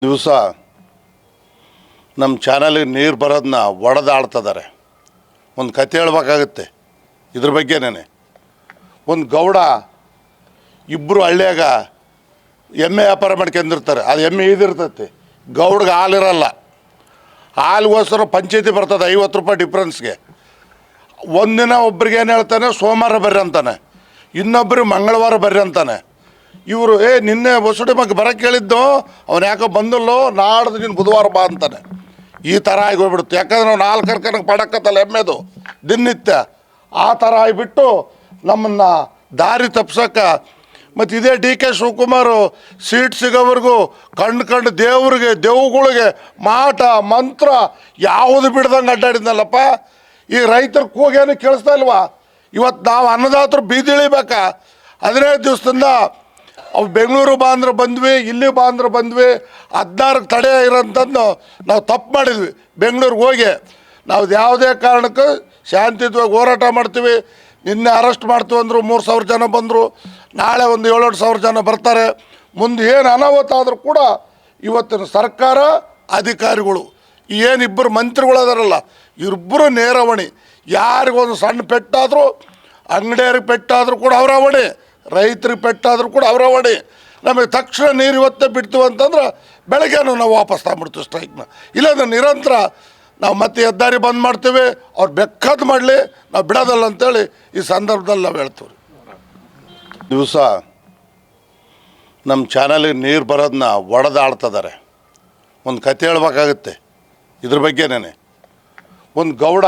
ದಿವಸ ನಮ್ಮ ಚಾನಲ್ಗೆ ನೀರು ಬರೋದನ್ನ ಒಡೆದಾಡ್ತಿದ್ದಾರೆ. ಒಂದು ಕತೆ ಹೇಳ್ಬೇಕಾಗತ್ತೆ ಇದ್ರ ಬಗ್ಗೆನೇ. ಒಂದು ಗೌಡ ಇಬ್ಬರು ಹಳ್ಳಿಯಾಗ ಎಮ್ಮೆ ವ್ಯಾಪಾರ ಮಾಡ್ಕೊಂಡಿರ್ತಾರೆ. ಅದು ಎಮ್ಮೆ ಇದಿರ್ತೈತಿ, ಗೌಡ್ಗೆ ಹಾಲಿರಲ್ಲ. ಹಾಲಿಗೋಸ್ಕರ ಪಂಚಾಯತಿ ಬರ್ತದೆ 50 ರೂಪಾಯಿ ಡಿಫ್ರೆನ್ಸ್ಗೆ. ಒಂದಿನ ಒಬ್ರಿಗೆ ಏನು ಹೇಳ್ತಾನೆ, ಸೋಮವಾರ ಬರ್ರಿ ಅಂತಾನೆ, ಇನ್ನೊಬ್ಬರು ಮಂಗಳವಾರ ಬರ್ರಿ ಅಂತಾನೆ. ಇವರು ನಿನ್ನೆ ಬಸುಡಿ ಮಗ ಬರೋಕ್ಕೆ ಹೇಳಿದ್ದು, ಅವ್ನು ಯಾಕೋ ಬಂದಲ್ಲೋ, ನಾಡ್ದು ನೀನು ಬುಧವಾರ ಬಾ ಅಂತಾನೆ. ಈ ಥರ ಆಗಿ ಹೋಗ್ಬಿಡುತ್ತೆ. ಯಾಕಂದ್ರೆ ನಾವು 4 ಕರ್ಕನಕ್ಕೆ ಪಡಕತ್ತಲ್ಲ ಎಮ್ಮೆದು ದಿನನಿತ್ಯ. ಆ ಥರ ಆಗಿಬಿಟ್ಟು ನಮ್ಮನ್ನು ದಾರಿ ತಪ್ಸೋಕ್ಕೆ. ಮತ್ತು ಇದೇ ಡಿ.ಕೆ. ಶಿವಕುಮಾರು ಸೀಟ್ ಸಿಗೋವರೆಗೂ ಕಂಡು ದೇವ್ರಿಗೆ ದೇವುಗಳಿಗೆ ಮಾಟ ಮಂತ್ರ ಯಾವುದು ಬಿಡ್ದಂಗೆ ಅಡ್ಡಾಡಿದ್ನಲ್ಲಪ್ಪ. ಈ ರೈತರ ಕೂಗೇನು ಕೇಳಿಸ್ತಾ ಇಲ್ವಾ? ಇವತ್ತು ನಾವು ಅನ್ನದಾತರು ಬೀದಿ ಇಳಿಬೇಕಾ? 15 ದಿವಸದಿಂದ ಅವು ಬೆಂಗಳೂರು ಬಾ ಅಂದ್ರೆ ಬಂದ್ವಿ, ಇಲ್ಲಿ ಬಾ ಅಂದ್ರೆ ಬಂದ್ವಿ. 16ಕ್ಕೆ ತಡೆ ಇರೋಂಥದ್ದು ನಾವು ತಪ್ಪು ಮಾಡಿದ್ವಿ. ಬೆಂಗಳೂರಿಗೆ ಹೋಗಿ ನಾವು ಯಾವುದೇ ಕಾರಣಕ್ಕೂ ಶಾಂತಿಯುತವಾಗಿ ಹೋರಾಟ ಮಾಡ್ತೀವಿ. ನಿನ್ನೆ ಅರೆಸ್ಟ್ ಮಾಡ್ತೀವಿ ಅಂದರು, 3,000 ಜನ ಬಂದರು. ನಾಳೆ ಒಂದು 7-8 ಸಾವಿರ ಜನ ಬರ್ತಾರೆ. ಮುಂದೆ ಏನು ಅನಾಹುತ ಆದರೂ ಕೂಡ ಇವತ್ತಿನ ಸರ್ಕಾರ ಅಧಿಕಾರಿಗಳು ಏನಿಬ್ಬರು ಮಂತ್ರಿಗಳು ಅದಾರಲ್ಲ, ಇಬ್ಬರು ನೇರವಣಿ. ಯಾರಿಗೊಂದು ಸಣ್ಣ ಪೆಟ್ಟಾದರೂ, ಅಂಗಡಿಯರಿಗೆ ಪೆಟ್ಟಾದರೂ ಕೂಡ ಅವರ ಹೊಣೆ, ರೈತರಿಗೆ ಪೆಟ್ಟಾದರೂ ಕೂಡ ಅವರ ಹೊಣೆ. ನಮಗೆ ತಕ್ಷಣ ನೀರು ಇವತ್ತೇ ಬಿಡ್ತೀವಿ ಅಂತಂದ್ರೆ ಬೆಳಗ್ಗೆನೂ ನಾವು ವಾಪಸ್ ತಗೊಂಡ್ಬಿಡ್ತೀವಿ ಸ್ಟ್ರೈಕ್ನ. ಇಲ್ಲಾಂದ್ರೆ ನಿರಂತರ ನಾವು ಮತ್ತೆ ಹೆದ್ದಾರಿ ಬಂದ್ ಮಾಡ್ತೀವಿ. ಅವ್ರು ಬೆಕ್ಕದ್ದು ಮಾಡಲಿ, ನಾವು ಬಿಡೋದಲ್ಲ ಅಂತೇಳಿ ಈ ಸಂದರ್ಭದಲ್ಲಿ ನಾವು ಹೇಳ್ತೀವಿ. ದಿವಸ ನಮ್ಮ ಚಾನಲ್ಗೆ ನೀರು ಬರೋದನ್ನ ಒಡೆದಾಡ್ತಿದ್ದಾರೆ. ಒಂದು ಕತೆ ಹೇಳ್ಬೇಕಾಗತ್ತೆ ಇದ್ರ ಬಗ್ಗೆನೇ. ಒಂದು ಗೌಡ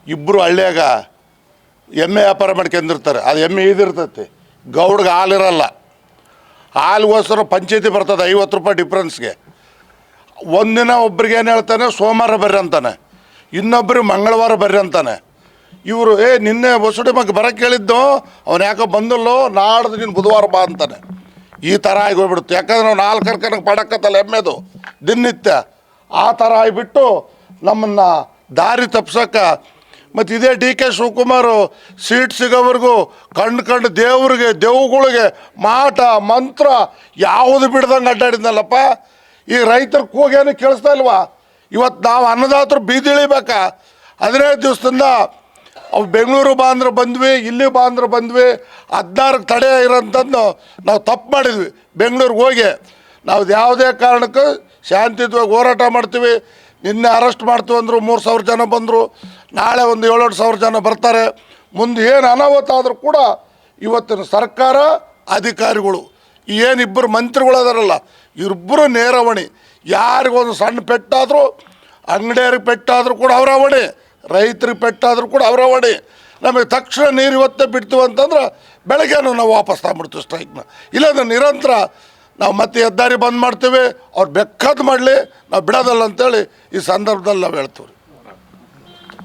ಇಬ್ಬರು ಹಳ್ಳಿಯಾಗ ಎಮ್ಮೆ ವ್ಯಾಪಾರ ಮಾಡ್ಕೊಂಡಿರ್ತಾರೆ. ಅದು ಎಮ್ಮೆ ಇದಿರ್ತೈತಿ, ಗೌಡ್ಗೆ ಹಾಲಿರಲ್ಲ. ಹಾಲಿಗೋಸ್ಕರ ಪಂಚಾಯತಿ ಬರ್ತದೆ 50 ರೂಪಾಯಿ ಡಿಫ್ರೆನ್ಸ್ಗೆ. ಒಂದಿನ ಒಬ್ರಿಗೆ ಏನು ಹೇಳ್ತಾನೆ, ಸೋಮವಾರ ಬರ್ರಿ ಅಂತಾನೆ, ಇನ್ನೊಬ್ಬರು ಮಂಗಳವಾರ ಬರ್ರಿ ಅಂತಾನೆ. ಇವರು ನಿನ್ನೆ ಬಸುಡಿ ಮಗ ಬರೋಕ್ಕೆ ಹೇಳಿದ್ದು, ಅವ್ನು ಯಾಕೋ ಬಂದಲ್ಲೋ, ನಾಡ್ದು ನೀನು ಬುಧವಾರ ಬಾ ಅಂತಾನೆ. ಈ ಥರ ಆಗಿ ಹೋಗ್ಬಿಡುತ್ತೆ. ಯಾಕಂದ್ರೆ ನಾವು 4 ಕರ್ಕನಕ್ಕೆ ಪಡಕತ್ತಲ್ಲ ಎಮ್ಮೆದು ದಿನನಿತ್ಯ. ಆ ಥರ ಆಗಿಬಿಟ್ಟು ನಮ್ಮನ್ನು ದಾರಿ ತಪ್ಸೋಕ್ಕೆ. ಮತ್ತು ಇದೇ ಡಿ.ಕೆ. ಶಿವಕುಮಾರು ಸೀಟ್ ಸಿಗೋವರೆಗೂ ಕಂಡು ದೇವ್ರಿಗೆ ದೇವುಗಳಿಗೆ ಮಾಟ ಮಂತ್ರ ಯಾವುದು ಬಿಡ್ದಂಗೆ ಅಡ್ಡಾಡಿದ್ನಲ್ಲಪ್ಪ. ಈ ರೈತರ ಕೂಗೇನು ಕೇಳಿಸ್ತಾ ಇಲ್ವಾ? ಇವತ್ತು ನಾವು ಅನ್ನದಾತರು ಬೀದಿ ಇಳಿಬೇಕಾ? 15 ದಿವಸದಿಂದ ಅವು ಬೆಂಗಳೂರು ಬಾ ಅಂದ್ರೆ ಬಂದ್ವಿ, ಇಲ್ಲಿ ಬಾ ಅಂದ್ರೆ ಬಂದ್ವಿ. 16ಕ್ಕೆ ತಡೆ ಇರೋಂಥದ್ದು ನಾವು ತಪ್ಪು ಮಾಡಿದ್ವಿ. ಬೆಂಗಳೂರಿಗೆ ಹೋಗಿ ನಾವು ಯಾವುದೇ ಕಾರಣಕ್ಕೂ ಶಾಂತಿಯುತವಾಗಿ ಹೋರಾಟ ಮಾಡ್ತೀವಿ. ನಿನ್ನೆ ಅರೆಸ್ಟ್ ಮಾಡ್ತೀವಿ ಅಂದರು, 3,000 ಜನ ಬಂದರು. ನಾಳೆ ಒಂದು 7-8 ಸಾವಿರ ಜನ ಬರ್ತಾರೆ. ಮುಂದೆ ಏನು ಅನಾಹುತ ಆದರೂ ಕೂಡ ಇವತ್ತಿನ ಸರ್ಕಾರ ಅಧಿಕಾರಿಗಳು ಏನಿಬ್ಬರು ಮಂತ್ರಿಗಳು ಅದಾರಲ್ಲ, ಇಬ್ಬರು ನೇರವಣಿ. ಯಾರಿಗೊಂದು ಸಣ್ಣ ಪೆಟ್ಟಾದರೂ, ಅಂಗಡಿಯರಿಗೆ ಪೆಟ್ಟಾದರೂ ಕೂಡ ಅವರ ಹೊಣೆ, ರೈತರಿಗೆ ಪೆಟ್ಟಾದರೂ ಕೂಡ ಅವರ ಹೊಣೆ. ನಮಗೆ ತಕ್ಷಣ ನೀರು ಇವತ್ತೇ ಬಿಡ್ತೀವಿ ಅಂತಂದ್ರೆ ಬೆಳಗ್ಗೆನೂ ನಾವು ವಾಪಸ್ ತಗೊಂಡ್ಬಿಡ್ತೀವಿ ಸ್ಟ್ರೈಕ್ನ. ಇಲ್ಲಾಂದ್ರೆ ನಿರಂತರ ನಾವು ಮತ್ತೆ ಹೆದ್ದಾರಿ ಬಂದ್ ಮಾಡ್ತೀವಿ. ಅವ್ರು ಬೆಕ್ಕದ್ದು ಮಾಡಲಿ, ನಾವು ಬಿಡೋದಲ್ಲ ಅಂತೇಳಿ ಈ ಸಂದರ್ಭದಲ್ಲಿ ನಾವು ಹೇಳ್ತೀವಿ.